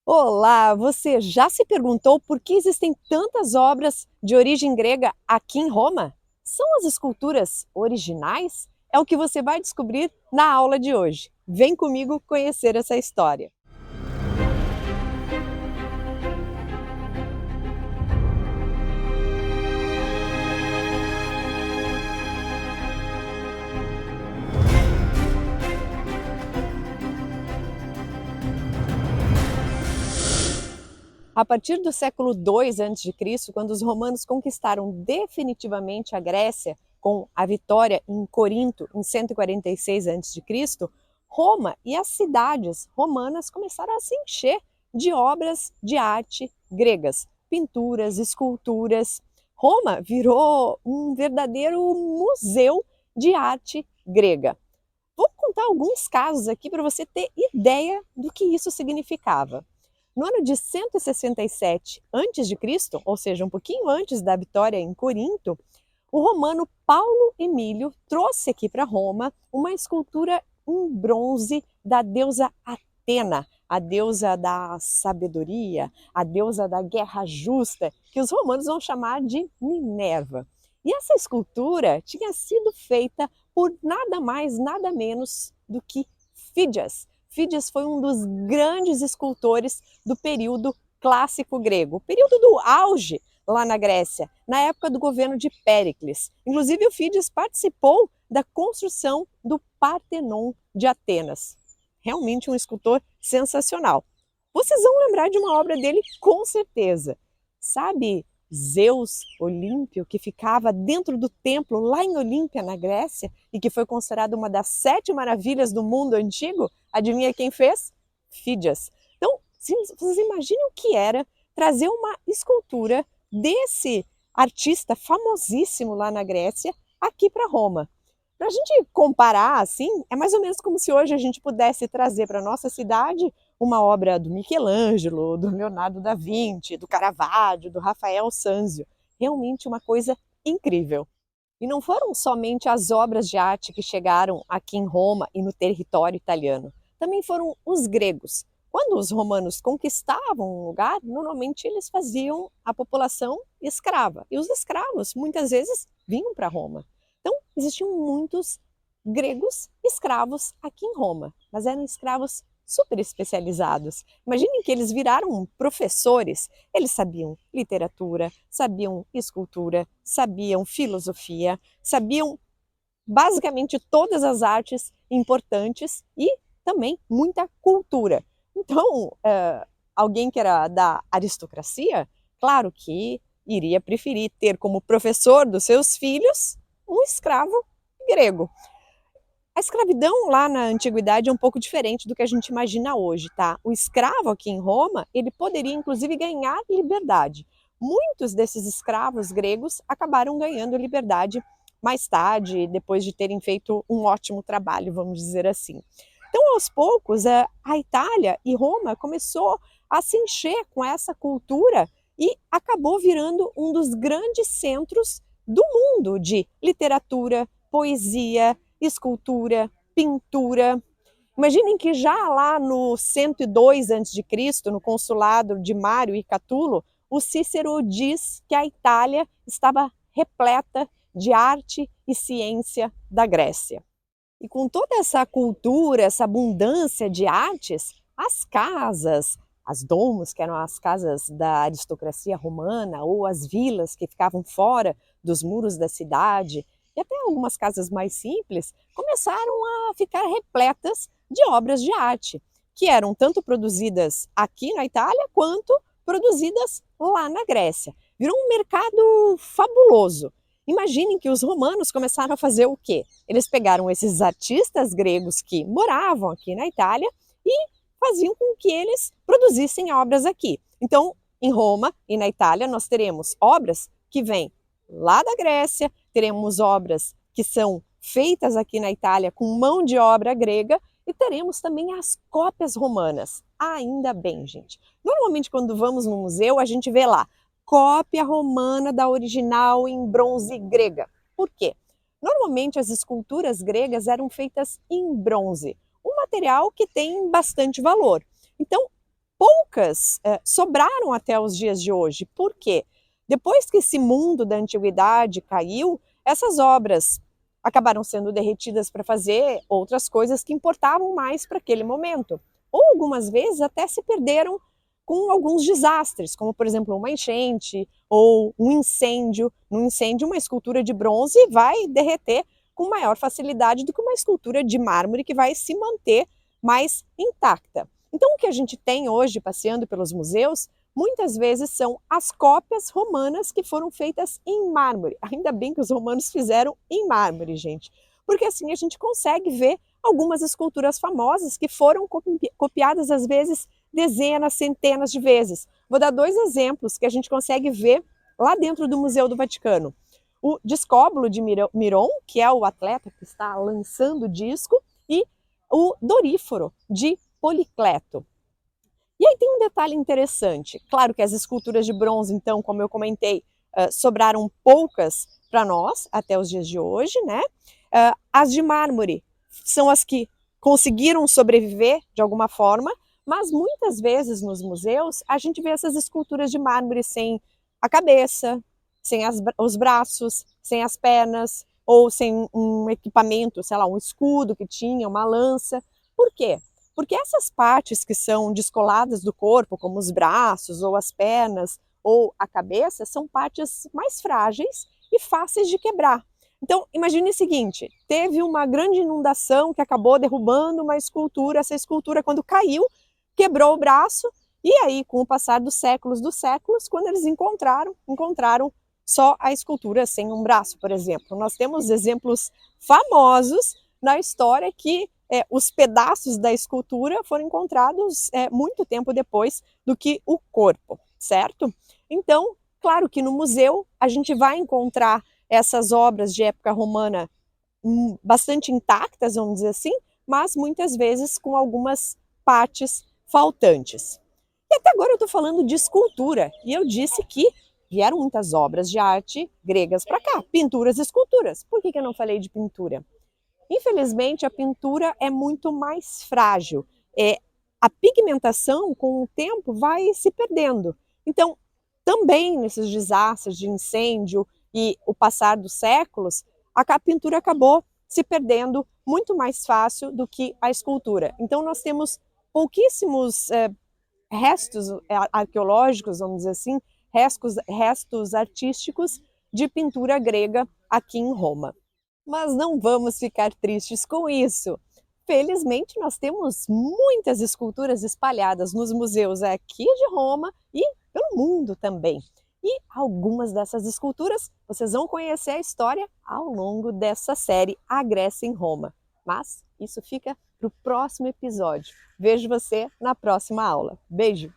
Olá, você já se perguntou por que existem tantas obras de origem grega aqui em Roma? São as esculturas originais? É o que você vai descobrir na aula de hoje. Vem comigo conhecer essa história. A partir do século II a.C., quando os romanos conquistaram definitivamente a Grécia com a vitória em Corinto em 146 a.C., Roma e as cidades romanas começaram a se encher de obras de arte gregas, pinturas, esculturas. Roma virou um verdadeiro museu de arte grega. Vou contar alguns casos aqui para você ter ideia do que isso significava. No ano de 167 a.C., ou seja, um pouquinho antes da vitória em Corinto, o romano Paulo Emílio trouxe aqui para Roma uma escultura em bronze da deusa Atena, a deusa da sabedoria, a deusa da guerra justa, que os romanos vão chamar de Minerva. E essa escultura tinha sido feita por nada mais, nada menos do que Fídias. Fídias foi um dos grandes escultores do período clássico grego, o período do auge lá na Grécia, na época do governo de Péricles. Inclusive, o Fídias participou da construção do Partenon de Atenas. Realmente um escultor sensacional. Vocês vão lembrar de uma obra dele com certeza. Sabe Zeus Olímpio, que ficava dentro do templo lá em Olímpia, na Grécia, e que foi considerado uma das 7 maravilhas do mundo antigo? Adivinha quem fez? Fídias. Então, vocês imaginem o que era trazer uma escultura desse artista famosíssimo lá na Grécia aqui para Roma. Para a gente comparar, assim, é mais ou menos como se hoje a gente pudesse trazer para a nossa cidade uma obra do Michelangelo, do Leonardo da Vinci, do Caravaggio, do Rafael Sanzio. Realmente uma coisa incrível. E não foram somente as obras de arte que chegaram aqui em Roma e no território italiano. Também foram os gregos. Quando os romanos conquistavam um lugar, normalmente eles faziam a população escrava. E os escravos, muitas vezes, vinham para Roma. Então, existiam muitos gregos escravos aqui em Roma, mas eram escravos super especializados. Imaginem que eles viraram professores. Eles sabiam literatura, sabiam escultura, sabiam filosofia, sabiam basicamente todas as artes importantes e também muita cultura. Então, alguém que era da aristocracia, claro que iria preferir ter como professor dos seus filhos um escravo grego. A escravidão lá na antiguidade é um pouco diferente do que a gente imagina hoje, tá? O escravo aqui em Roma, ele poderia inclusive ganhar liberdade. Muitos desses escravos gregos acabaram ganhando liberdade mais tarde, depois de terem feito um ótimo trabalho, vamos dizer assim. Então, aos poucos, a Itália e Roma começou a se encher com essa cultura e acabou virando um dos grandes centros do mundo de literatura, poesia, escultura, pintura. Imaginem que já lá no 102 a.C., no consulado de Mário e Catulo, o Cícero diz que a Itália estava repleta de arte e ciência da Grécia. E com toda essa cultura, essa abundância de artes, as casas, as domos, que eram as casas da aristocracia romana, ou as vilas que ficavam fora dos muros da cidade, e até algumas casas mais simples, começaram a ficar repletas de obras de arte, que eram tanto produzidas aqui na Itália quanto produzidas lá na Grécia. Virou um mercado fabuloso. Imaginem que os romanos começaram a fazer o quê? Eles pegaram esses artistas gregos que moravam aqui na Itália e faziam com que eles produzissem obras aqui. Então, em Roma e na Itália, nós teremos obras que vêm lá da Grécia, teremos obras que são feitas aqui na Itália com mão de obra grega e teremos também as cópias romanas. Ainda bem, gente. Normalmente, quando vamos no museu, a gente vê lá cópia romana da original em bronze grega. Por quê? Normalmente as esculturas gregas eram feitas em bronze, um material que tem bastante valor. Então, poucas sobraram até os dias de hoje. Por quê? Depois que esse mundo da antiguidade caiu, essas obras acabaram sendo derretidas para fazer outras coisas que importavam mais para aquele momento. Ou algumas vezes até se perderam com alguns desastres, como por exemplo uma enchente ou um incêndio. No incêndio, uma escultura de bronze vai derreter com maior facilidade do que uma escultura de mármore que vai se manter mais intacta. Então, o que a gente tem hoje passeando pelos museus, muitas vezes são as cópias romanas que foram feitas em mármore. Ainda bem que os romanos fizeram em mármore, gente, porque assim a gente consegue ver algumas esculturas famosas que foram copiadas às vezes dezenas, centenas de vezes. Vou dar dois exemplos que a gente consegue ver lá dentro do Museu do Vaticano. O Discóbulo de Miron, que é o atleta que está lançando o disco, e o Doríforo de Policleto. E aí tem um detalhe interessante. Claro que as esculturas de bronze, então, como eu comentei, sobraram poucas para nós até os dias de hoje, né? As de mármore são as que conseguiram sobreviver de alguma forma, mas muitas vezes nos museus a gente vê essas esculturas de mármore sem a cabeça, sem os braços, sem as pernas, ou sem um equipamento, sei lá, um escudo que tinha, uma lança. Por quê? Porque essas partes que são descoladas do corpo, como os braços ou as pernas ou a cabeça, são partes mais frágeis e fáceis de quebrar. Então, imagine o seguinte, teve uma grande inundação que acabou derrubando uma escultura, essa escultura quando caiu, quebrou o braço, e aí com o passar dos séculos, quando eles encontraram só a escultura sem um braço, por exemplo. Nós temos exemplos famosos na história que os pedaços da escultura foram encontrados muito tempo depois do que o corpo, certo? Então, claro que no museu a gente vai encontrar essas obras de época romana bastante intactas, vamos dizer assim, mas muitas vezes com algumas partes faltantes. E até agora eu estou falando de escultura, e eu disse que vieram muitas obras de arte gregas para cá, pinturas e esculturas. Por que eu não falei de pintura? Infelizmente, a pintura é muito mais frágil. A pigmentação, com o tempo, vai se perdendo. Então, também nesses desastres de incêndio e o passar dos séculos, a pintura acabou se perdendo muito mais fácil do que a escultura. Então, nós temos pouquíssimos restos arqueológicos, vamos dizer assim, restos artísticos de pintura grega aqui em Roma. Mas não vamos ficar tristes com isso. Felizmente, nós temos muitas esculturas espalhadas nos museus aqui de Roma e pelo mundo também. E algumas dessas esculturas vocês vão conhecer a história ao longo dessa série A Grécia em Roma. Mas isso fica para o próximo episódio. Vejo você na próxima aula. Beijo!